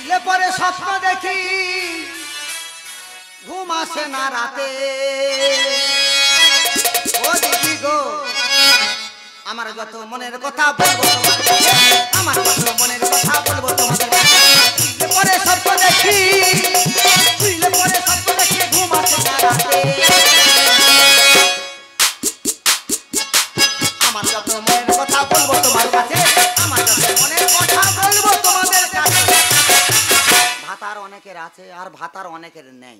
শুইলে পরে স্বপ্ন দেখি ঘুম আসে না রাতে ও দিদি গো আমার যত মনের কথা বলবো আমার যত মনের কথা বলবো তোমাদের শুইলে পরে স্বপ্ন দেখি শুইলে পরে স্বপ্ন দেখি ঘুম আসে না রাতে আমার যত মনের কথা বলবো তোমার কাছে আমার যত মনের কথা বলবো তোমাদের কাছে ভাতার অনেকের আছে আর ভাতার অনেকের নেই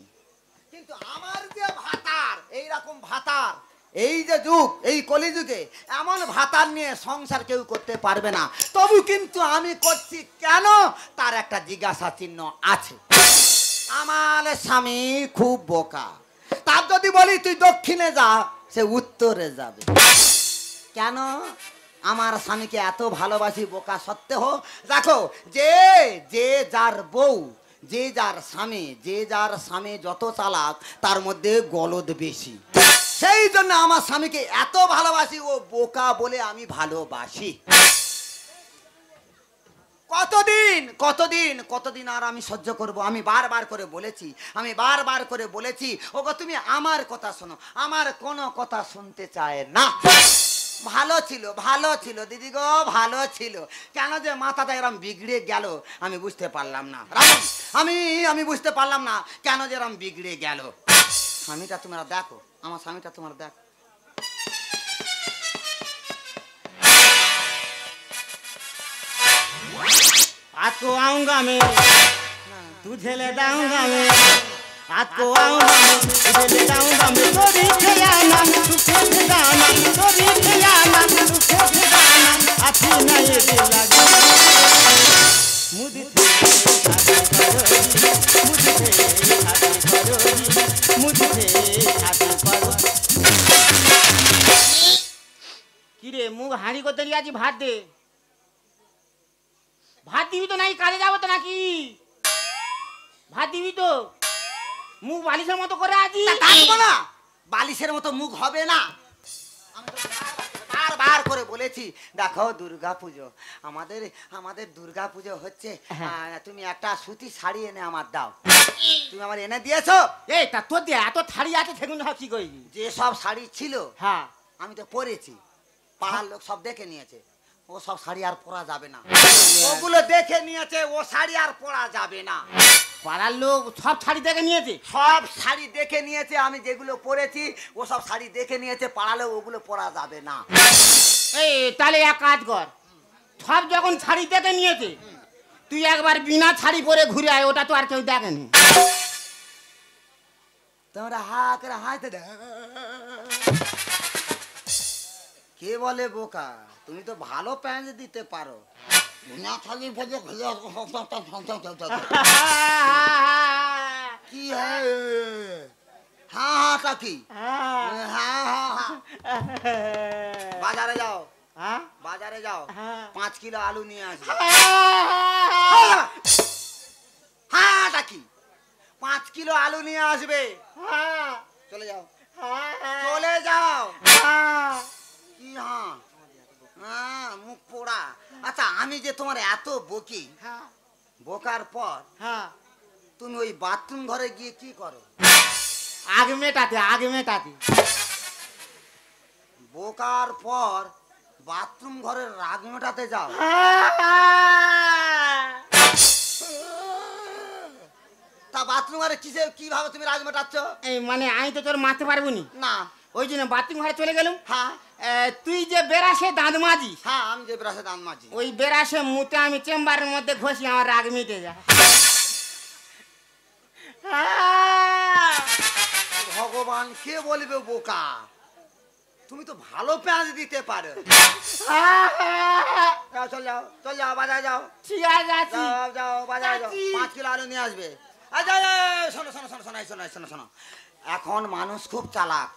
কিন্তু আমার যে ভাতার এই রকম ভাতার এই যে যুগ এই কলিযুগে এমন ভাতার নিয়ে সংসার কেউ করতে পারবে না তবু কিন্তু আমি করছি কেন তার একটা জিজ্ঞাসা চিহ্ন আছে আমার স্বামী খুব বোকা তার যদি বলি তুই দক্ষিণে যা সে উত্তরে যাবে কেন আমার স্বামীকে এত ভালোবাসি বোকা সত্ত্বেও দেখো যে যে যার বউ যে যার স্বামী যত চালাক তার মধ্যে গলদ বেশি সেই জন্য আমার স্বামীকে এত ভালোবাসি ও বোকা বলে আমি ভালোবাসি কতদিন আর আমি সহ্য করব আমি বারবার করে বলেছি ওগো তুমি আমার কথা শোনো আমার কোনো কথা শুনতে চায় না ভালো ছিল দিদি গো ভালো ছিল কেন যে মাথাটা এরম বিগড়ে গেল আমি বুঝতে পারলাম না আমি বুঝতে পারলাম না কেন যে এরম বিগড়ে গেল স্বামীটা তোমরা দেখো আমার স্বামীটা তোমরা দেখো आपको आऊंगा मैं तुझे ले जाऊंगा मैं आपको आऊंगा मैं तुझे ले जाऊंगा मैं चोरी खिलाना तू खेत जाना चोरी खिलाना तू खेत जाना अच्छी नहीं दिल लगी मुझे কিরে মুখ হাঁড়ি করতে আছি ভাত দে ভাত দিবি তো নাই কাজে যাবো তো নাকি ভাত দিবি তো মুখ বালিশের মতো করে আছি না বালিশের মতো মুখ হবে না বারবার করে বলেছি দেখো দুর্গা পুজো আমাদের দুর্গা পুজো হচ্ছে তুমি একটা সুতি শাড়ি এনে আমার দাও তুমি আমার এনে দিয়েছো এই তা তোর দিয়ে এত শাড়ি আছে সেগুলো সব কি করি যে সব শাড়ি ছিল হ্যাঁ আমি তো পরেছি পাড়ার লোক সব দেখে নিয়েছে ও সব শাড়ি আর পরা যাবে না ওগুলো দেখে নিয়েছে ও শাড়ি আর পরা যাবে না পাড়ার লোক সব শাড়ি দেখে নিয়েছে সব শাড়ি দেখে নিয়েছে আমি যেগুলো পরেছি ও সব শাড়ি দেখে নিয়েছে পাড়ার লোক ওগুলো পরা যাবে না এই তাহলে এক কাজ কর সব যখন শাড়ি দেখে নিয়েছে তুই একবার বিনা শাড়ি পরে ঘুরে আয় ওটা তো আর কেউ দেখেনি তোমরা হা করে হাতে কে বলে বোকা তুমি তো ভালো প্যান্ট দিতে পারো বিনা শাড়ি পরে কি হ্যাঁ কি বাজারে যাও বাজারে যাও 5 কিলো আলু নিয়ে আসবে হ্যাঁ কি 5 কিলো আলু নিয়ে আসবে চলে যাও কি হ্যাঁ মুখ পোড়া আচ্ছা আমি যে তোমার এত বকি বোকার পর তুমি ওই বাথরুম ঘরে গিয়ে কি করো আগ মেটাতে বোকার পর বাথরুম ঘরের রাগ মেটাতে যাও তা বাথরুম ঘরে কিভাবে তুমি রাগ মেটাচ্ছ এই মানে আমি তো তোর মারতে পারবো না ওই জন্য বাথরুম ঘরে চলে গেলাম হ্যাঁ তুই যে বেরাসে দাঁত মাজি হ্যাঁ আমি যে বেরাসে দাঁত মাজি ওই বেরাসে মুতে আমি চেম্বারের মধ্যে ঘষি আমার রাগ মিটে যায় ভগবান কে বলবে বোকা তুমি তো ভালো প্যাঁচ দিতে পারো চল যাও বাজারে যাও ঠিক আছে যাও বাজারে যাও 5 কিলো আলু নিয়ে আসবে শোনো এখন মানুষ খুব চালাক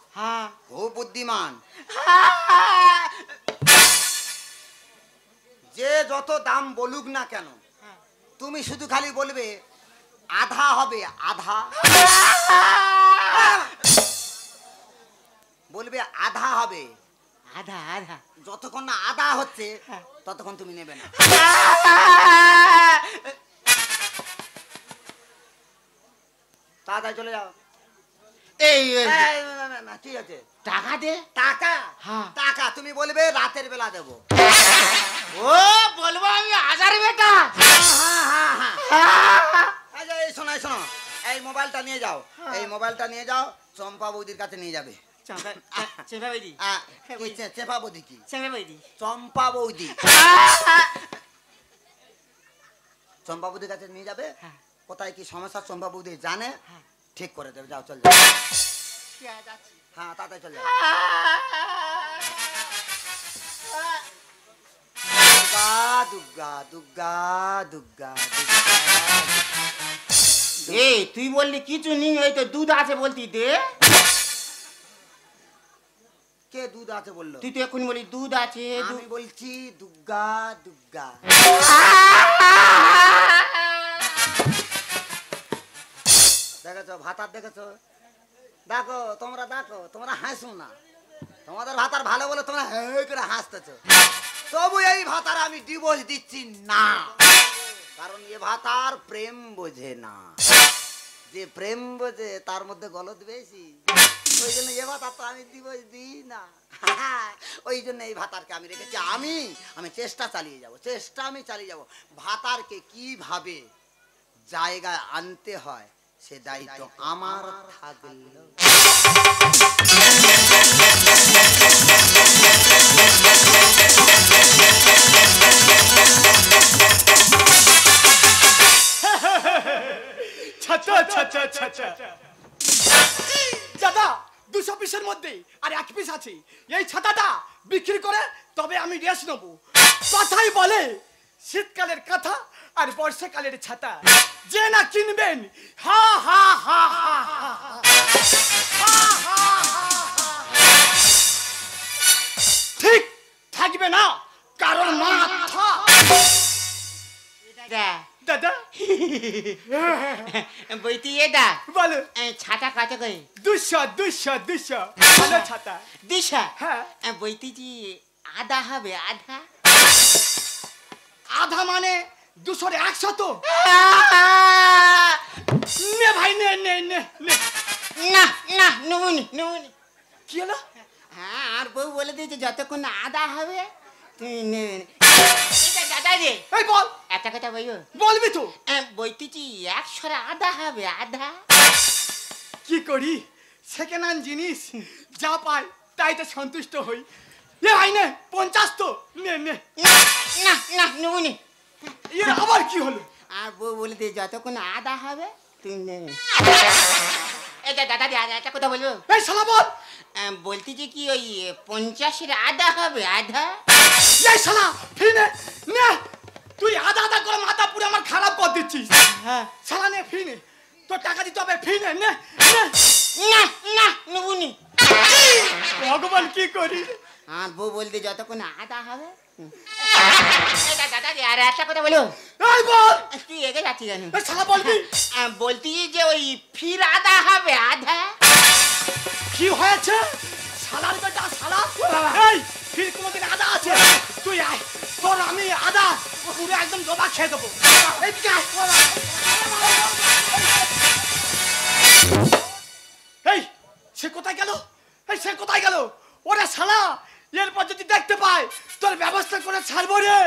খুব বুদ্ধিমান যে যত দাম বলুক না কেন তুমি শুধু খালি বলবে আধা হবে আধা বলবে আধা হবে আধা যতক্ষণ না আধা হচ্ছে ততক্ষণ তুমি নেবে না তাড়াতাড়ি চলে যাও। এই ঠিক আছে, টাকা দে। টাকা হ্যাঁ। টাকা তুমি বলবে রাতের বেলা দেবো। ও বলবো আমি হাজার বেটা। আচ্ছা এই শোনো শোনো, এই মোবাইলটা নিয়ে যাও, এই মোবাইলটা নিয়ে যাও, চম্পা বৌদির কাছে নিয়ে যাবে। চেপা বৌদি, চেপা বৌদি কি? চেপা বৌদি, চম্পা বৌদি। চম্পা বৌদির কাছে নিয়ে যাবে, কোথায় কি সমস্যা চম্পা বৌদি জানে, ঠিক করে দেবে। যাও চল যাও। হ্যাঁ তাড়াতাড়ি চলে যাও। দুর্গা দুর্গা দুর্গা দুর্গা। এই তুই বললি কিছু নেই, এই তো দুধ আছে বলতি দে। কে দুধ আছে বললো? তুই তো এক্ষুনি বলি দুধ আছে। আমি বলছি দুর্গা দুর্গা। দেখেছো ভাতার, দেখেছো? দেখো তোমরা, দেখো তোমরা হাসো না, তোমাদের ভাতার ভালো বলে তোমরা হ্যাঁ করে হাসতেছো। তবু এই ভাতার আমি ডিভোর্স দিচ্ছি না, কারণ এ ভাতার প্রেম বোঝে না। যে প্রেম বোঝে তার মধ্যে গলদ বেশি, ওই জন্য এ ভাতার তো আমি ডিভোর্স দিই না। ওই জন্য এই ভাতারকে আমি রেখেছি। আমি চেষ্টা চালিয়ে যাব, চেষ্টা আমি চালিয়ে যাব। ভাতারকে কিভাবে জায়গায় আনতে হয় সে দায়িত্ব আমার থাকলো। দাদা 200 পিসের মধ্যে আর 1 পিস আছে, এই ছাতাটা বিক্রি করে তবে আমি রেস্ট নেবো। কথাই বলে শীতকালের কাঁথা আর বর্ষাকালের ছাতা, যে না কিনবেন হা হা হা হা হা হা। ঠিক থাকবে না কারণ মাথা। দাদা বইতি এটা বলো, ছাতা কত করে? 200 200 200 ভালো ছাতা। দিশা হ্যাঁ, বইতি জি আধা হবে, আধা। আধা মানে 200 100 তো। নে ভাই নে নে নে নে। না না নুনি নুনি। কি হলো? হ্যাঁ আর বউ বলে দিয়েছে যতক্ষণ না আধা হবে তুই নেবে। দাদা রে এই বল, একটা কথা বলবো? বলবি তো। বইতেছি 100 আধা হবে, আধা। কি করি, সেকেন্ড হ্যান্ড জিনিস যা পাই তাই তো সন্তুষ্ট হই। এ ভাই নে 50 তো নে নে। না না নুনি। এর আবার কি হলো? আর বউ বলে দিয়ে যতক্ষণ আধা হবে তুই নেবে। এটা দাদা রে একটা কথা বলবো? এই শালা বল। বলতেছি কি ওই 50-এর আধা হবে, আধা। এই শালা ফিনে নে, তুই আধা আধা করে মাথা পুরো আমার খারাপ করে দিচ্ছিস। হ্যাঁ শালা নে ফিনে, তোর টাকা দিতে হবে। ফিনে নে নে। না না নুনি। ভগবান কি করি। আর বউ বলতে যতক্ষণ আধা হবে। দাদা রে আর একটা কথা বলো? এই বল। তুই এগে যাচ্ছি কেন? এই শালা বলবি। বলতি যে ওই ফির আধা হবে, আধা। কি হয়েছে শালার বেটা শালা? এই ফির কোনদিন আদা আছে? তুই আয়, তোর আমি আদা পুরো একদম জবা খেয়ে দেবো। এদিকে আয়। এই সে কোথায় গেল? এই সে কোথায় গেল? ওরে শালা, এরপর যদি দেখতে পাই তোর ব্যবস্থা করে ছাড়বো রে।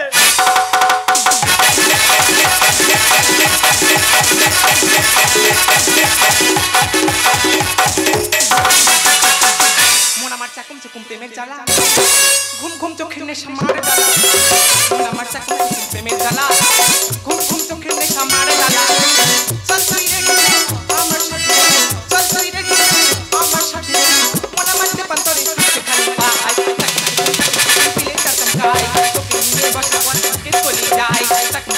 মন আমার চাকুম চুকুম প্রেমের জ্বালা, ঘুম ঘুম চোখের নেশা মারে জ্বালা। মন আমার চাকুম চুকুম প্রেমের জ্বালা, ঘুম ঘুম চোখের নেশা মারে জ্বালা। চল তুই রেখে আমার সাথে, চল তুই রেখে আমার সাথে। মন আমার দেপান্তরে সেখানে পাই, পিলে চমকাই, তোকে নিয়ে বসা বল কে চলে যায়। চাকুম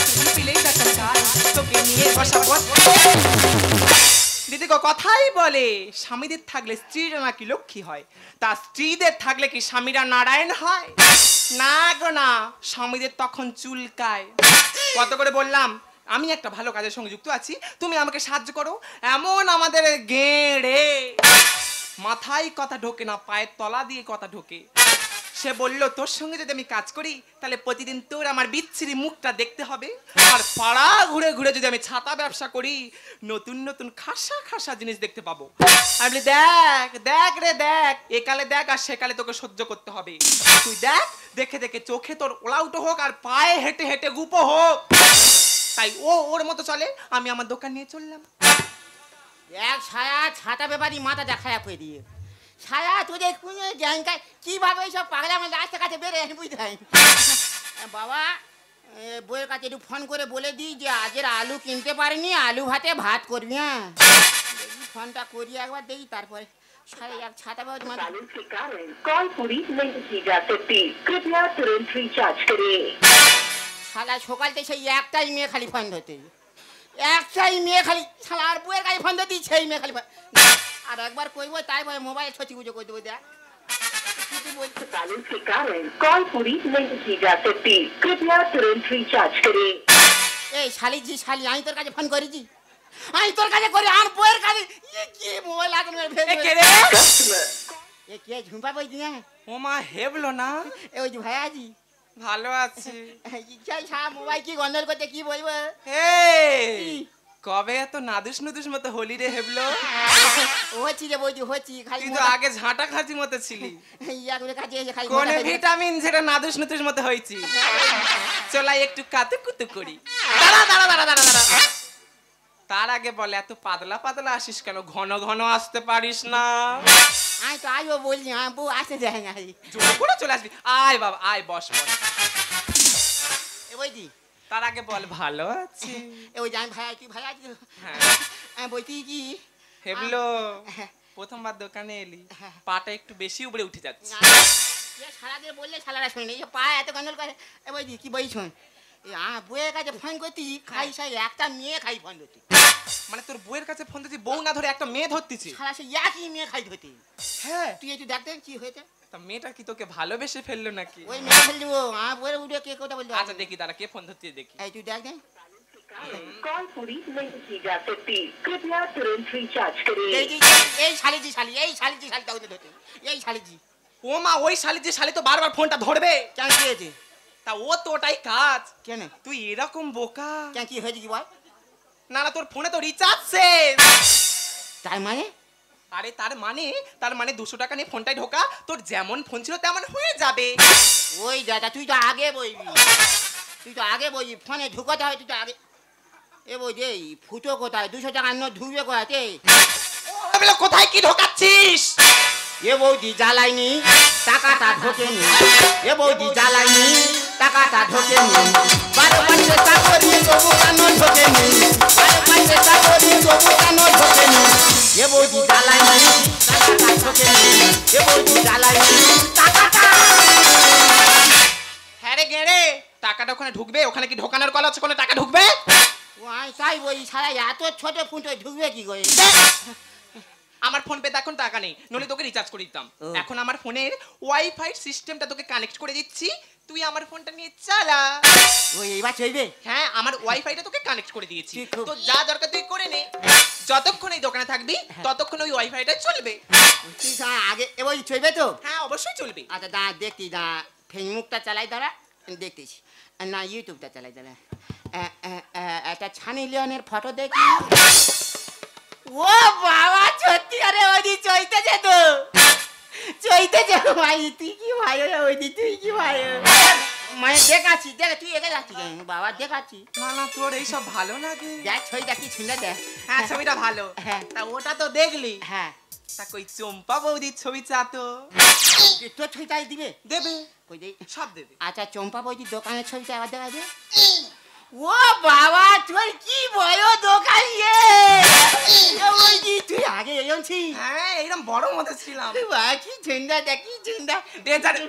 চুকুম পিলে চমকাই, তোকে নিয়ে বসা বল। দিদি গো কথাই বলে স্বামীদের থাকলে স্ত্রীরা নাকি লক্ষ্মী হয়, তা স্ত্রীদের থাকলে কি স্বামীরা নারায়ণ হয়? না গো না, স্বামীদের তখন চুলকায়। কত করে বললাম আমি একটা ভালো কাজের সঙ্গে যুক্ত আছি, তুমি আমাকে সাহায্য করো। এমন আমাদের গেঁড়ে মাথায় কথা ঢোকে না, পায়ের তলা দিয়ে কথা ঢোকে। সে বললো তোর সঙ্গে যদি আমি কাজ করি তাহলে প্রতিদিন তোর আমার বিচ্ছিরি মুখটা দেখতে হবে, আর পাড়া ঘুরে ঘুরে ঘুরে যদি আমি ছাতা ব্যবসা করি নতুন নতুন খাসা খাসা জিনিস দেখতে পাবো। আমি দেখ দেখ রে দেখ, একালে দেখ আর সেকালে তোকে সহ্য করতে হবে। তুই দেখ, দেখে দেখে চোখে তোর ওলাউটো হোক আর পায়ে হেঁটে হেঁটে গুপো হোক, তাই ও ওর মতো চলে, আমি আমার দোকান নিয়ে চললাম। এক ছায়া ছাতা ব্যাপারই মাথাটা খারাপ হয়ে দিয়ে ছায়া তোদের কোন জায়গায় কিভাবে এইসব পাগলা আমার রাস্তার কাছে বেড়ে বুঝতে হয় বাবা। বইয়ের কাছে একটু ফোন করে বলে দিই যে আজের আলু কিনতে পারিনি, আলু ভাতে ভাত করবি। হ্যাঁ দেখি ফোনটা করি একবার দেখি, তারপরে সাড়ে এক ছাতা ব্যাপার মাথা। बैलेंस के कारण कॉल पूरी नहीं की जा सकती, कृपया तुरंत रिचार्ज करें। শালা সকালতে সেই একটাই মেয়ে খালি ফোন ধরতে, একটাই মেয়ে খালি শালা, আর বইয়ের কাছে ফোন ধরতে সেই মেয়ে খালি আর একবার কইব তাই বলে মোবাইল ছচি পুজো করে দেবো। দেখ बैलेंस के कारण कॉल पूरी नहीं की जा सकती, कृपया तुरंत रिचार्ज करें। এই শালি জি শালি, আমি তোর কাছে ফোন করেছি, আমি তোর কাছে করি আর বইয়ের কাছে কি মোবাইল এখন এ কে রে? कस्टमर এ কে ঝুম্পা বই দিয়ে ও মা হেবলো না? এ ওই যে ভাইয়াজি ভালো আছে। ইচ্ছাই সারা মোবাইল কি গন্ডল করতে কি বলবো। এই কবে এত নাদুস নুদুস মতো হলি রে হেবলো? হচ্ছি রে বইজি হচ্ছি খালি তুই তো আগে ঝাঁটা খাঁচি মতো ছিলি। ইয়াগুলো কাছে এসে খালি কোন ভিটামিন যেটা নাদুস নুদুস মতো হয়েছি? চলাই একটু কাতু কুতু করি। দাঁড়া দাঁড়া দাঁড়া দাঁড়া দাঁড়া, তার আগে বলে এত পাতলা পাতলা আসিস কেন? ঘন ঘন আসতে পারিস না? আমি তো আইও বলছি আমি বউ আসতে দেয় না। জোর করে চলে আসবি। আয় বাবা আয়, বস বস। এ বইজি তার আগে বল ভালো আছি। এ ওই যে আমি ভাই তুই ভাই আছি হ্যাঁ আমি বলছি কি হেবলো, হ্যাঁ। প্রথমবার দোকানে এলি, হ্যাঁ। পাটা একটু বেশি উপরে উঠে যাচ্ছে। সারাদিন বললে সালারা শুনে পা এত গন্ডল করে। এ বইজি কি বই শোন, বইয়ের কাছে ফোন করতি খাই সাই একটা মেয়ে খাই ফোন ধরতি, মানে তোর বউয়ের কাছে ফোন দিচ্ছি, বউ না ধরে একটা মেয়ে ধরতেছি? সারা সে একই মেয়ে খাই ধরতি। হ্যাঁ, তুই একটু দেখতে কি হয়েছে, তা মেয়েটা কি তোকে ভালোবেসে ফেললো নাকি? ওই মেয়ে ফেল দিব আমার বইয়ের উঠে কে কথা বলতে আচ্ছা দেখি তারা কে ফোন ধরতে দেখি। এই তুই দেখ দে कॉल पूरी नहीं की जा सकती, कृपया तुरंत रिचार्ज এই करें। যে এই শালিজি শালি এই শালিজি শালি দাও ধরতে এই শালিজি ও মা, ওই শালি যে শালি তো বারবার ফোনটা ধরবে, কেন কি হয়েছে তা ও তো ওটাই কাজ। কেন তুই এরকম বোকা? কেন কি হয়েছে কি বল, না না, তোর ফোনে তো রিচার্জ শেষ। তার মানে আরে তার মানে 200 টাকা নিয়ে ফোনটাই ঢোকা, তোর যেমন ফোন ছিল তেমন হয়ে যাবে। ওই দাদা তুই তো আগে বইবি, তুই তো আগে বইবি ফোনে ঢুকাতে হয়, তুই তো আগে এ বই যে ফুটো কোথায় 200 টাকা নোট ঢুকবে কোথায় ও কোথায় কি ঢোকাচ্ছিস? এ বৌদি জ্বালাইনি টাকাটা ঢোকেনি, এ বৌদি জ্বালাইনি টাকাটা ঢোকেনি, 12 মাসে চাকরি তবু কেন ঢোকেনি, 12 মাসে চাকরি তবু কেন ঢোকেনি, এ বৌদি জ্বালাইনি টাকাটা ঢোকেনি, এ বৌদি জ্বালাইনি টাকাটা। হ্যাঁ রে গেড়ে, টাকাটা ওখানে ঢুকবে? ওখানে কি ঢোকানোর কল আছে? কোনো টাকা ঢুকবে? ও আই তাই বই সারা এত ছোট ফুটো ঢুকবে কি করে। আমার ফোন পেতে এখন টাকা নেই, নইলে তোকে রিচার্জ করে দিতাম। ও। এখন আমার ফোনের ওয়াইফাই সিস্টেমটা তোকে কানেক্ট করে দিচ্ছি, তুই আমার ফোনটা নিয়ে চালা। ওই এইবার চলবে হ্যাঁ, আমার ওয়াইফাইটা তোকে কানেক্ট করে দিয়েছি, ঠিক খুব। তো যা দরকার তুই করে নে। যতক্ষণ এই দোকানে থাকবি ততক্ষণ ওই ওয়াইফাইটা চলবে। তুই আগে এ বই চলবে তো। হ্যাঁ অবশ্যই চলবে। আচ্ছা দাঁড়া দেখতি দাঁড়া ফেসবুকটা চালাই দাঁড়া দেখতেছি, না ইউটিউবটা চালাই দাঁড়া একটা ছানি লিওনের ফটো দেখি। ও বাবা সত্যি আরে ওইদি চইতেছে তো চইতেছে ভাই, তুই কি ভাই ওইদি তুই কি ভাই মানে দেখাচ্ছি দেখ তুই এগে যাচ্ছি বাবা দেখাচ্ছি। না না, তোর এইসব ভালো লাগে? দেখ ছবিটা কি সুন্দর দেখ। হ্যাঁ ছবিটা ভালো। হ্যাঁ। তা ওটা তো দেখলি, হ্যাঁ তা কই চম্পা বৌদির ছবি চা তো তোর ছবিটাই দিবে দেবে, কই দেই। সব দেবে। আচ্ছা চম্পা বৌদির দোকানের ছবিটা আবার দেখা দে। ও বাবা তোর কি বড় দোকান তুই আগে এসেছি। হ্যাঁ এইরকম বড় মতো ছিলাম। কি ঝিন্দা দেখি ঝিন্দা ডেজার্ট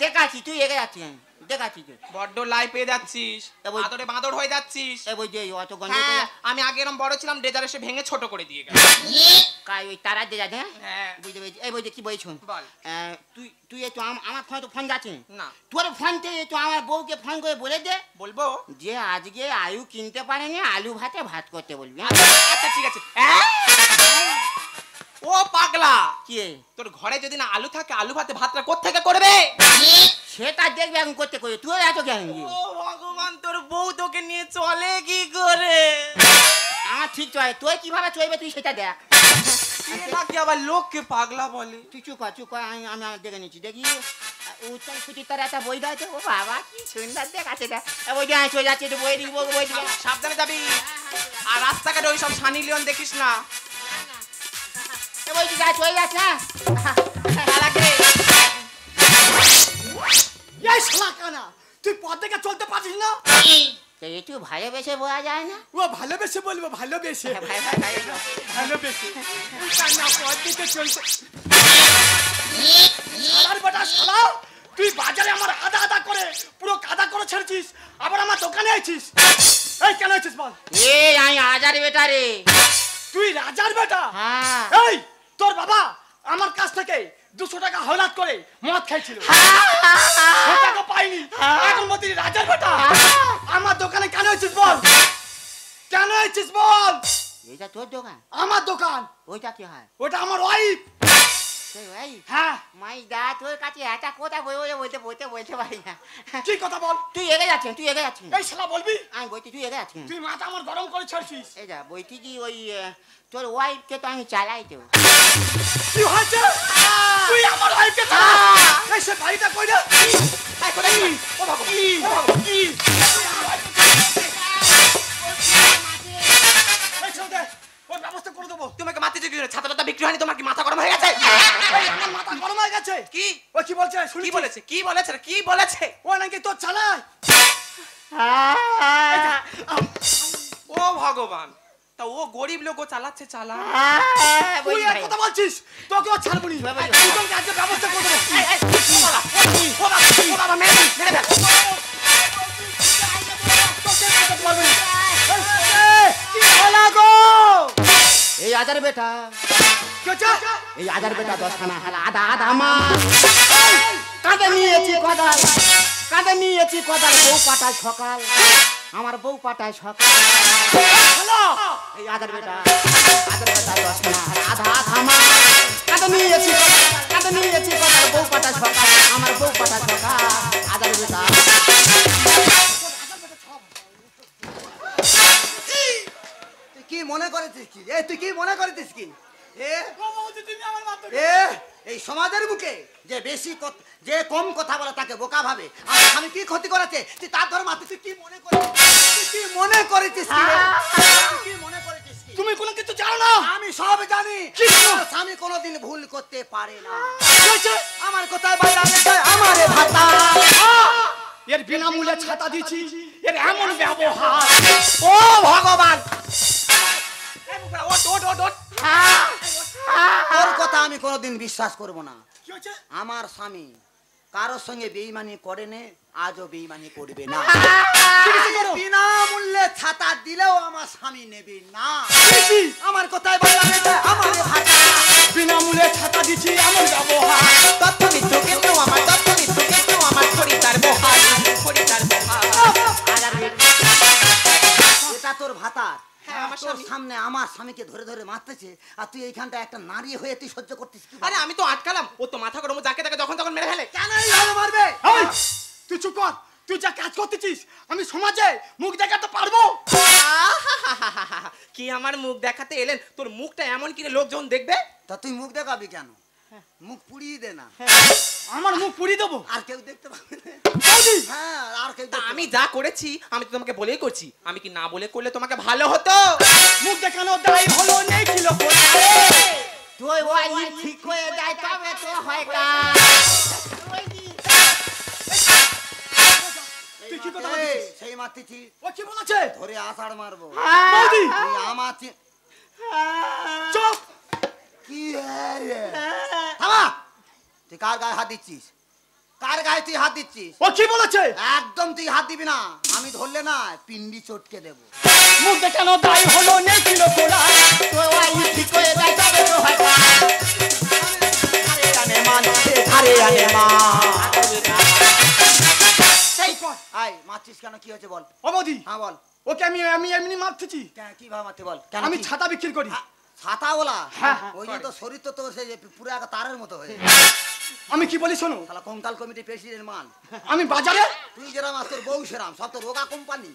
দেখাচ্ছি তুই এগে যাচ্ছিস দেখাচ্ছি তুই বড্ড লাই পেয়ে যাচ্ছিস, এ বই- আদরে বাঁদর হয়ে যাচ্ছিস। এ বই যে অত গন্ধ হ্যাঁ, আমি আগে এরকম বড় ছিলাম, ডেজার এসে ভেঙে ছোট করে দিয়ে গেল। কাই ওই তারা দে যাচ্ছে। হ্যাঁ বুঝতে পেরেছি এই বই যে কি বই শুন বল। তুই তুই একটু আমার ফোনে তো ফোন যাচ্ছে না তোর ফোনতে একটু আমার বউকে ফোন করে বলে দে বলবো? যে আজকে আলু কিনতে পারেনি আলু ভাতে ভাত করতে বলবি। আচ্ছা ঠিক আছে। ও পাগলা, কি তোর ঘরে যদি না আলু থাকে আলু ভাতে ভাতটা কোত্থেকে করবে? সেটা দেখবি এখন করতে করে তুই এত জ্ঞান ও ভগবান, তোর বউ তোকে নিয়ে চয় তুই কিভাবে চইবে তুই সেটা দেখ নাকি আবার লোককে পাগলা বলে। তুই চুপ কর আমি আমি দেখে নিচ্ছি দেখি উত্তম সুচিতার একটা বই দেয় তো ও বাবা কি সুন্দর দেখাচ্ছে দেখ ওই যে চলে যাচ্ছে একটু বই দিব বই দিব সাবধানে যাবি, আর রাস্তাঘাটে ওই সব সানি লিওন দেখিস না। বই যা চলে যাচ্ছে এই শালা কানা, তুই পথ দেখে চলতে পারছিস না? তো একটু ভালোবেসে বোঝা যায় না ও ভালোবেসে বলবো, ভালোবেসে ভাই ভাই ভাই ভালোবেসে কান্না পথ দেখে চলতে। শালার বেটা শালা, তুই বাজারে আমার আদা আদা করে পুরো কাদা করে ছেড়েছিস, আবার আমার দোকানে আইছিস। এই কেন আইছিস বল? এই আমি আজার বেটা রে। তুই রাজার বেটা? হ্যাঁ এই তোর বাবা আমার কাছ থেকে 200 টাকা হলাত করে মদ খাইছিল, টাকা পাইনি, এখন মতি রাজার বেটা আমার দোকানে কেন আইছিস বল? কেন আইছিস বল? এইটা তোর দোকান? আমার দোকান। ওইটা কি হয়? ওটা আমার ওয়াইফ। ভাই হ্যাঁ মাই দা তোর কাছে একটা কথা বলতে পারি না। কি কথা বল? তুই এগে যাচ্ছিস এই শালা বলবি? আমি বলছি তুই এগে যাচ্ছিস। তুই মাথা আমার গরম করে ছাড়ছিস। এই যা বলছি কি ওই তোর ওয়াইফকে তো আমি চালাই তো। কি হয়েছে? তুই আমার ওয়াইফকে চালা? এই সে বাড়িটা কই রে? এই কোথায় কি? ও বাবা কি? কি? এই ছোটে ওর ব্যবস্থা করে দেবো। তোমাকে মারতে যে ছাতাটা বিক্রি হয়নি, তোমার কি মাথা গরম হয়ে গেছে? এই আমার মাথা গরম হয়ে গেছে। কি ও কি বলছে? কি শুনি বলেছে? কি বলেছে? কি বলেছে? ও নাকি তোর চালায়। ও ভগবান, তা ও গরিব লোক, ও চালাচ্ছে চালা। তুই আর কথা বলছিস, তোকে ও ছাড়বো নি। তুই তোকে আজকে ব্যবস্থা করে দেবো। ও বাবা মেরে ফেল। তোকে কথা বলবো না। কি হলো গো? এই আজার বেটা, কি হচ্ছে? এই আজার বেটা 10 খানা হালা আধা আধা আমার কাঁধে নিয়েছি কোদাল বউ পাটায় সকাল, আমার বউ পাটায় সকাল। হ্যালো এই আজার বেটা 10 খানা হালা আধা আধা আমার কাঁধে নিয়েছি কোদাল বউ পাটায় সকাল, আমার বউ পাটায় সকাল। আজার বেটা তুই কি মনে করেছিস কি? তুই কি মনে করেছিস কি? এই সমাজের বুকে যে যে কম কথা বলে তাকে বোকা ভাবে। আমার স্বামী কি ক্ষতি করেছে তুই তার ধর্ম তুই কি মনে করেছিস? কি মনে করেছিস কি? কি মনে করেছিস কি? তুমি কোনো কিছু জানো না? আমি সব জানি। আমার স্বামী কোনোদিন ভুল করতে পারে না। আমার কোথায় বাইরে আমারে ভাতা এর বিনামূল্যে ছাতা দিচ্ছি, এর এমন ব্যবহার। ও ভগবান, তোর কথা আমি কোনোদিন বিশ্বাস করব না। কি হচ্ছে? আমার স্বামী কারোর সঙ্গে বেঈমানি করে নে, আজও বেঈমানি করবে না। বিনামূল্যে ছাতা দিলেও আমার স্বামী নেবে না। আমার কোথায় আমার বিনামূল্যে ছাতা দিচ্ছি, এমন ব্যবহার। তত্ত্বনিত্য কিন্তু আমার খরিদার বহার। এটা তোর ভাতা। হ্যাঁ, আমার তোর স্বামী। সামনে আমার স্বামীকে ধরে ধরে মারতেছে, আর তুই এইখানটা একটা নারী হয়ে তুই সহ্য করতিস কি? আরে আমি তো আটকালাম, ও তো মাথা গরম, যাকে তাকে যখন তখন মেরে ফেলে। কেন এইভাবে মারবে? এই, তুই চুপ কর। তুই যা কাজ করতেছিস আমি সমাজে মুখ দেখাতে পারবো? কি আমার মুখ দেখাতে এলেন? তোর মুখটা এমন কি রে, লোকজন দেখবে? তা তুই মুখ দেখাবি কেন? মুখ পুড়িয়ে দে না, আমার মুখ পুড়িয়ে দেবো? আর কেউ দেখতে পাবে না। বৌদি, হ্যাঁ, আর কেউ তা দেখতে আমি পাবে যা করেছি আমি তো তোমাকে বলেই করছি। আমি কি না বলে করলে তোমাকে ভালো হতো? মুখ দেখানো দায় হলো নেই কিলো তুই ওয়াইফ ঠিক হয়ে যায় তবে তো হয় কাজ। তুই কি কথা না। বলছিস? সেই মারতেছি, ও কি বলেছে? ধরে আষাঢ় মারবো। বৌদি তুই আমার চুপ। কি থামা। তুই কার গায়ে হাত দিচ্ছিস? কার গায়ে তুই হাত দিচ্ছিস? ও কি বলেছে? একদম তুই হাত দিবি না, আমি ধরলে না পিন্ডি চটকে দেবো। মুখ দেখানো দায় হলো নেই কিলো কোলা। তুই ওয়াইফ ঠিক হয়ে যায় তবে তো হয় কাজ। আই মারছিস কেন? কি হয়েছে বল? ও বৌদি, হ্যাঁ বল। ওকে আমি এমনি মারতেছি। কি ভাব মারতে বল? কেন আমি কি? ছাতা বিক্রি করি। ছাতাওয়ালা? হ্যাঁ। ওই যে তো শরীর তো তোর সেই পুরো একটা তারের মতো হয়ে আমি কি বলি শোনো, শালা কঙ্কাল কমিটি প্রেসিডেন্ট মান। আমি বাজারে তুই যেরাম আর তোর বউ সেরাম, সব তো রোগা কোম্পানি।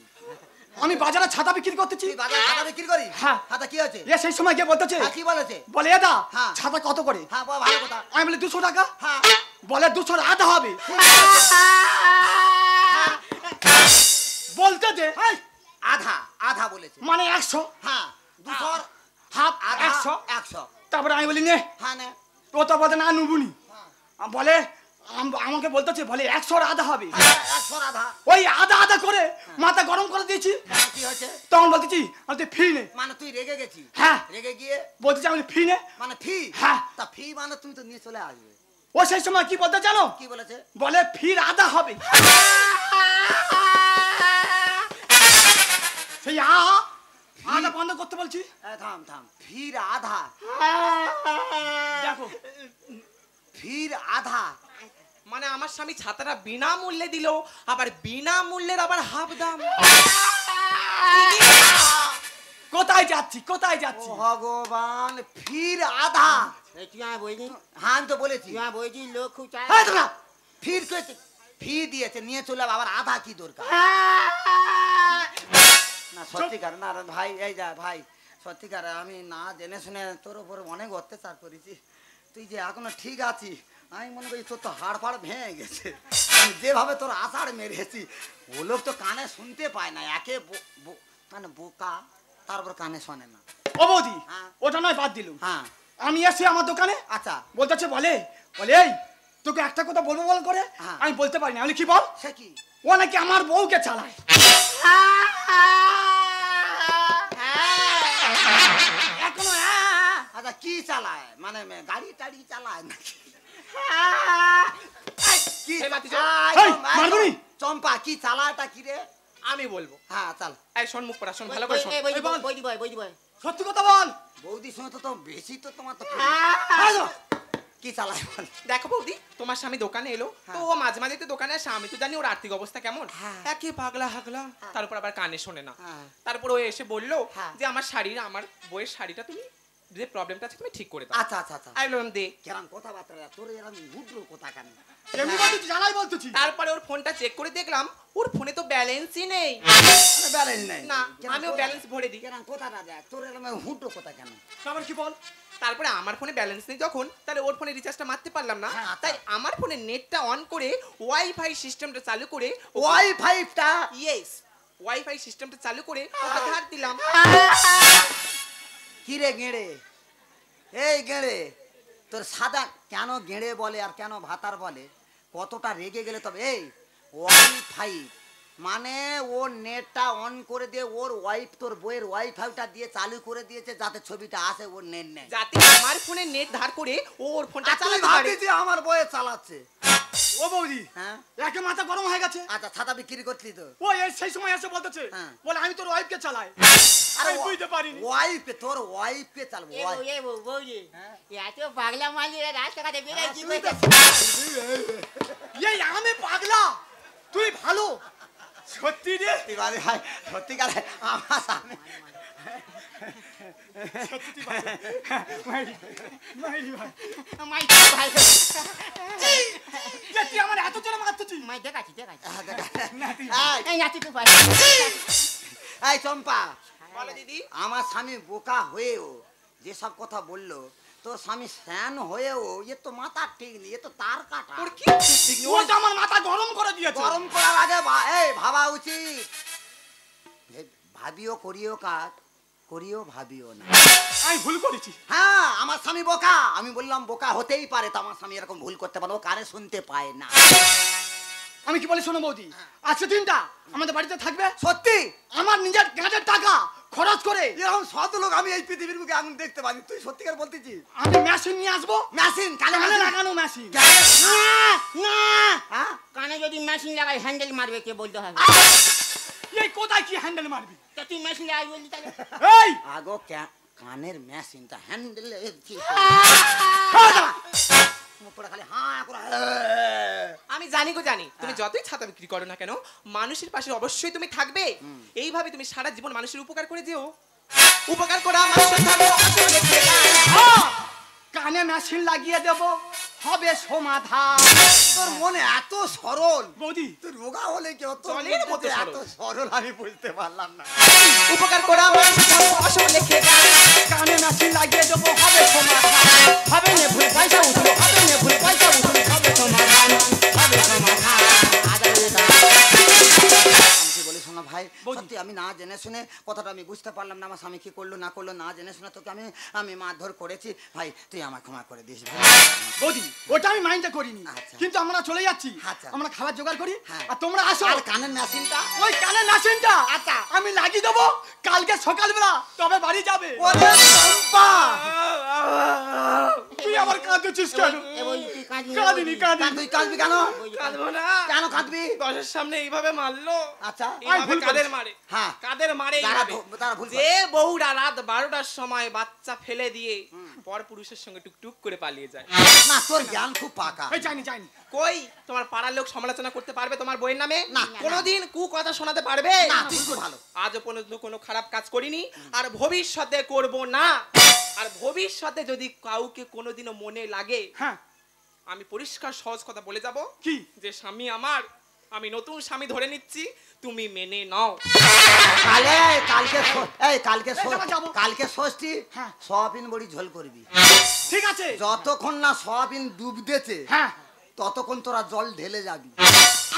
আমি বাজারে ছাতা বিক্রি করতেছি। তুই বাজার ছাতা বিক্রি করিস? হ্যাঁ। ছাতা কি আছে? এ সেই সময় গিয়ে বলতেছে, হ্যাঁ, কি বলেছে? বলে এদা হ্যাঁ। ছাতা কত করে? হ্যাঁ, ভালো কথা। আমি বলি 200 টাকা। হ্যাঁ। বলে 200 আধা হবে। বলতে যে এই, আধা আধা বলেছে। মানে 100। হ্যাঁ, 200 হাফ আধা 100। 100। তারপরে আমি বলি নে, হ্যাঁ নে। ও তো বলতে না নুবুনি। বলে আমাকে বলতেছে, বলে 100 আধা হবে। 100 আধা। ওই আধা আধা করে মাথা গরম করে দিয়েছি। কি হয়েছে? তখন বলতেছি আমি তো ফি নে। মানে তুই রেগে গেছিস? হ্যাঁ। রেগে গিয়ে বলতেছি আমি ফি নে। মানে ফি? হ্যাঁ। তা ফি মানে তুমি তো নিয়ে চলে আসবে। ও সেই সময় কি বলতে জানো? কি বলেছে? বলে ফির আধা হবে। সেই আধা বন্ধ করতে বলছি। থাম থাম, ফির আধা। দেখো ফির আধা মানে আমার স্বামী ছাতাটা বিনামূল্যে দিল, আবার বিনামূল্যের আবার হাফ দাম। কোথায় যাচ্ছি, কোথায় যাচ্ছি? ভগবান, ফির আধা। তুই আমায় বলছি, হ্যাঁ আমি তো বলেছি। তুই আমায় বলছি লোক খুব চায়। এই তোমরা, ফির কইছে, ফি দিয়েছে নিয়ে চলে যাবে, আবার আধা কি দরকার? না সত্যিকার না রে ভাই, এই যা ভাই, সত্যিকার আমি না জেনে শুনে তোর উপর অনেক অত্যাচার করেছি। তুই যে এখনো ঠিক আছিস, আমি মনে করি তোর তো হাড় ফাড় ভেঙে গেছে। আমি যেভাবে তোর আষাঢ় মেরেছি, ও লোক তো কানে শুনতে পায় না, একে মানে বোকা, তারপর কানে শোনে না। ও বৌদি, হ্যাঁ। ওটা নয় বাদ দিলুম। হ্যাঁ আমি এসে আমার দোকানে আচ্ছা, বলতেছে, বলে এই তোকে একটা কথা বলবো বল করে হ্যাঁ। আমি বলতে পারি না। আমি কি বল? সে কি? ও নাকি আমার বউকে চালায়। এখনো আচ্ছা কি চালায়? মানে গাড়ি টাড়ি চালায় নাকি? কি এই বাতি জ্বল। এই, মারবি? চম্পা কি চালাটা কি রে? আমি বলবো। হ্যাঁ চাল। এই শোন, মুখ পড়া শোন, ভালো করে শোন। বইদি ভাই সত্যি কথা বল। বৌদির সঙ্গে তো বেশি তো তোমার তো প্রেম। কি চালায় বল? দেখো বৌদি, তোমার স্বামী দোকানে এলো, তো ও মাঝে মাঝে তো দোকানে আসে, আমি তো জানি ওর আর্থিক অবস্থা কেমন। হ্যাঁ। একে পাগলা হাগলা, তারপর আবার কানে শোনে না। হ্যাঁ। তারপর ও এসে বললো হ্যাঁ। যে আমার বইয়ের শাড়িটা তুমি যে প্রবলেমটা আছে তুমি ঠিক করে দাও। আচ্ছা আচ্ছা আচ্ছা। আমি বললাম দে। কেরাম কথাবার্তা তোর এরকম উঠলো কথা কেন? এমনি বলতেছি, জ্বালাই বলতেছি। তারপরে ওর ফোনটা চেক করে দেখলাম ওর ফোনে তো ব্যালেন্সই নেই। ব্যালেন্স নেই না, কেরাম আমিও কথা- ব্যালেন্স ভরে দিই। কেরাম কথাটা দেখ, তোর এরকম হুটো কথা কেন? তারপর কি বল? তারপরে আমার ফোনে ব্যালেন্স নেই যখন, তাহলে ওর ফোনে রিচার্জটা মারতে পারলাম না। হ্যাঁ, তাই আমার ফোনে নেটটা অন করে ওয়াইফাই সিস্টেমটা চালু করে ওয়াইফাইটা ইয়েস, ওয়াইফাই সিস্টেমটা চালু করে ওকে ধার দিলাম। কি রে গেঁড়ে? এই গেঁড়ে, তোর সাদা কেন গেঁড়ে বলে আর কেন ভাতার বলে? কতটা রেগে গেলে তবে। এই ওয়াইফাই মানে ও নেটটা অন করে দিয়ে ওর ওয়াইফ, তোর বইয়ের ওয়াইফাইটা দিয়ে চালু করে দিয়েছে যাতে ছবিটা আসে, ওর নেট নেই। যাতে আমার ফোনে নেট ধার করে ও ওর ফোনটা আর তুই চালাতে পারে। ভাববি যে আমার বইয়ে চালাচ্ছে। ও বৌদি, হ্যাঁ একে মাথা গরম হয়ে গেছে। আচ্ছা, ছাতা বিক্রি করলি তো? ও সেই সময় এসে বলতেছে, হ্যাঁ। বলে আমি তোর ওয়াইফকে চালাই। আরে আমি বুঝতে পারিনি। ওয়াইফে, তোর ওয়াইফকে চালাবো। বৌদি এত পাগলা মালি রাস্তাঘাটে বেরোয় কি তুই করতে? তো- এই আমি পাগলা, তুই ভালো। সত্যি রে, সত্যিকারে ভাই, সত্যিকারে আমার সামনে সত্যি তুই ভালো। মাইরি, মাইরি ভাই। মাই ভাই যে তুই আমার এত জোরে মারতেছিস। মাই দেখাচ্ছি এই, এই নাচি তুই ভাই। এই চম্পা, বলো দিদি। আমার স্বামী বোকা হয়েও যেসব কথা বললো, তোর স্বামী স্যান হয়েও এ তো মাথা ঠিক নেই, এ তো তার কাটা। ওর কি ঠিক নেই? ও তো আমার মাথা গরম করে দিয়েছে। গরম করার আগে এই ভাবা উচিত। ভাবিও করিও কাজ, করিও ভাবিও না। আমি ভুল করেছি। হ্যাঁ, আমার স্বামী বোকা, আমি বললাম বোকা হতেই পারে, তো আমার স্বামী এরকম ভুল করতে পারে, ও কানে শুনতে পায় না। আমি কি বলি শোনো বৌদি, আজকে দিনটা আমাদের বাড়িতে থাকবে। সত্যি আমার নিজের গাঁজের টাকা খরচ করে এরকম শত লোক আমি এই পৃথিবীর বুকে আমি দেখতে পারি। তুই সত্যিকার বলতেছিস? আমি মেশিন নিয়ে আসবো, মেশিন কানে কানে মেশিন লাগানো মেশিন। না না হ্যাঁ? কানে যদি মেশিন লাগাই হ্যান্ডেল মারবে কে বলতে হবে? এই কোথায় কি হ্যান্ডেল মারবি? তা তুই মেশিন লাগাই বললি তাহলে? এই আগো কানের মেশিনটা হ্যান্ডেল খালি হ্যাঁ করে আমি জানি গো জানি, তুমি যতই ছাতা বিক্রি করো না কেন, মানুষের পাশে অবশ্যই তুমি থাকবে। এইভাবে তুমি সারা জীবন মানুষের উপকার করে যেও। উপকার করা মানুষের ধর্ম, আসলে কে গায়? কানে মেশিন লাগিয়ে দেবো, হবে সমাধান। তোর মনে এত সরল বৌদি তুই রোগা হলে কি হতো জলের মতো এত সরল আমি বুঝতে পারলাম না। উপকার করা মানুষ অসম লেখে গান। কানে মেশিন লাগিয়ে দেবো হবে সমাধান। হবে নে ভুল পয়সা উঠলো, হবে নে ভুল পয়সা উঠলো, হবে সমাধান, হবে সমাধান। আমি কি বলি শোনো ভাই, সত্যি আমি না জেনে শুনে কথাটা আমি বুঝতে পারলাম না আমার স্বামী কি করলো না করলো, না জেনে শুনে তোকে আমি মারধর করেছি ভাই, তুই আমায় ক্ষমা করে দিস ভাই। বৌদি ওটা আমি মাইন্ডটা করিনি, আচ্ছা। কিন্তু আমরা চলে যাচ্ছি। আচ্ছা। আমরা খাবার জোগাড় করি হ্যাঁ। আর তোমরা আসো। আর কানের মেশিনটা ওই কানে মেশিনটা আচ্ছা। আমি লাগিয়ে দেবো কালকে সকালবেলা, তবে বাড়ি যাবে। ওরে চম্পা, তুই আবার কাঁদছিস কেন? কাঁদিনি কাঁদিনি। তুই কাঁদবি কেন? কাঁদবো না। কেন কাঁদবি? দশের সামনে এইভাবে মারলো। আচ্ছা এইভাবে ভুল কাদের করেছি। মারে? হ্যাঁ। কাদের মারে তারা এইভাবে? তারা ভুল যে বউরা রাত 12টার সময় বাচ্চা ফেলে দিয়ে পর পুরুষের সঙ্গে টুকটুক করে পালিয়ে যায়। না, তোর জ্ঞান খুব পাকা। এই যাইনি যাইনি। কই তোমার পাড়ার লোক সমালোচনা করতে পারবে তোমার বইয়ের নামে? না। কোনোদিন কু কথা শোনাতে পারবে? না, তুই খুব ভালো। আজও পর্যন্ত কোনো খারাপ কাজ করিনি আর ভবিষ্যতে করব না। আর ভবিষ্যতে যদি কাউকে কোনোদিনও মনে লাগে, হ্যাঁ আমি পরিষ্কার সহজ কথা বলে যাব কি? যে স্বামী আমার, আমি নতুন স্বামী ধরে নিচ্ছি, তুমি মেনে নাও। কালকে ষষ্ঠী, হ্যাঁ। সয়াবিন বড়ি ঝোল করবি। ঠিক আছে। যতক্ষণ না সয়াবিন ডুব দিয়েছে হ্যাঁ ততক্ষণ তোরা জল ঢেলে যাবি।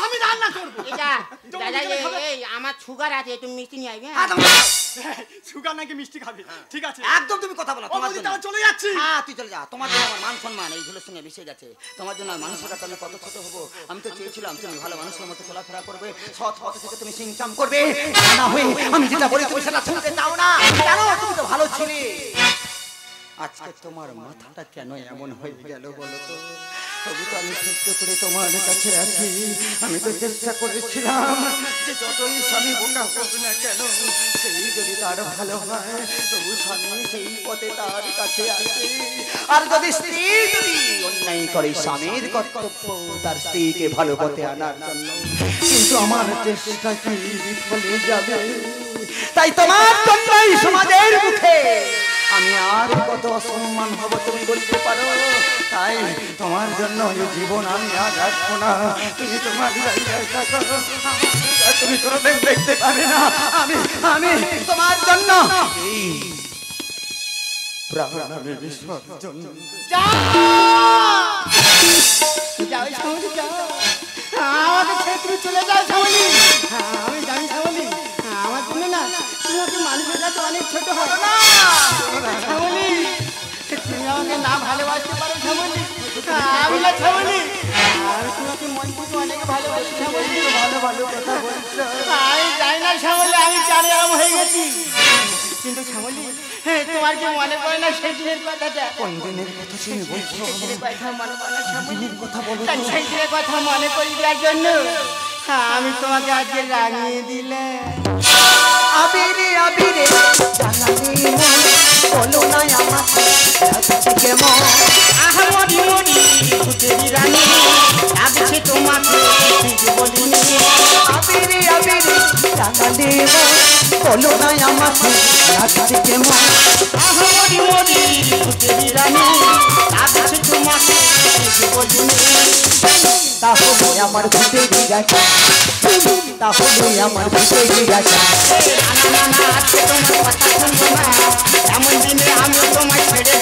আমি রান্না করবো। এটা তুমি দাদা নিজে খাবে? এই আমার সুগার আছে, তুমি মিষ্টি নিয়ে আসবে। সুগার নাকি মিষ্টি খাবে? ঠিক আছে। একদম তুমি কথা বলো ও তোমার বৌদি জন্য। তাহলে চলে যাচ্ছি। হ্যাঁ তুই চলে যা, তোমার জন্য আমার মান সম্মান এই ঝুলের সঙ্গে মিশে গেছে। তোমার জন্য আর মানুষের কাছে আমি কত ছোট হবো। আমি তো চেয়েছিলাম তুমি ভালো মানুষের মতো চলাফেরা করবে, সৎ পথ থেকে তুমি সিংচাম করবে, তা না হয়ে আমি যেটা বলি তুমি সেটা শুনতে চাও না। কেন? তুমি তো ভালো ছিলে। আজকে তোমার মাথাটা কেন এমন হয়ে গেল বলো তো? তবু তো আমি সহ্য করে তোমার কাছে আছি। আমি তো চেষ্টা করেছিলাম যে যতই স্বামী বোকা হোক না কেন, সেই যদি তার ভালো হয় তবু স্বামী সেই পথে তার কাছে আসে। আর যদি স্ত্রী যদি অন্যায় করে, স্বামীর কর্তব্য তার স্ত্রীকে ভালো পথে আনার জন্য, কিন্তু আমার চেষ্টা কি বিফলে যাবে? তাই তোমার জন্যই সমাজের মুখে আমি আর কত অসম্মান হব তুমি বলতে পারো। তাই তোমার জন্য এই জীবন আমি আর রাখবো না। তুমি তোমার জায়গায় থাকো, তুমি কোনোদিন দেখতে পাবে না আমি তোমার জন্য এই প্রাণ আমি বিসর্জন। যাও শ্যামলি যাও, আমাকে ছেড়ে তুমি চলে যাও শ্যামলি। আমি জানি শ্যামলি, আমার জন্য না তুমি ওকে মানুষের কাছে অনেক ছোট হয় না শ্যামলি। তুমি আমাকে না ভালোবাসতে পারো শ্যামলি, আমি না শ্যামলি, আমি তোমাকে মন থেকে অনেক ভালোবাসি শ্যামলি। ভালো ভালো কথা বলছো। আমি জানি না শ্যামলি, আমি জানি আরাম হয়ে গেছি, কিন্তু শ্যামলি তোমার কি মনে পড়ে না সেই দিনের কথাটা? কোন দিনের কথা তুমি বলছো? সেই দিনের কথা মনে পড়ে না শ্যামলি? দিনের কথা বলো। সেই দিনের কথা মনে করি দেওয়ার জন্য আমি তোমাকে আজকে রাঙিয়ে দিলে। আবিরে আবিরে জানালি বলো না আমাকে লাগছে কেমন? আহা মরি মরি ভূতেরি রানী লাগছে তোমাকে ঠিক বলিনি। আবিরে আবিরে জানালি বলো না আমাকে লাগছে কেমন? আহা মরি মরি ভূতেরি রানী লাগছে তোমাকে ঠিক বলিনি। তাহলে আমার ভূতেরি রাজা, তাহলে আমার ভূতেরি রাজা। না না না, আজকে তোমার কথা শুনবো না, এমন দিনে আমি তোমায় ছেড়ে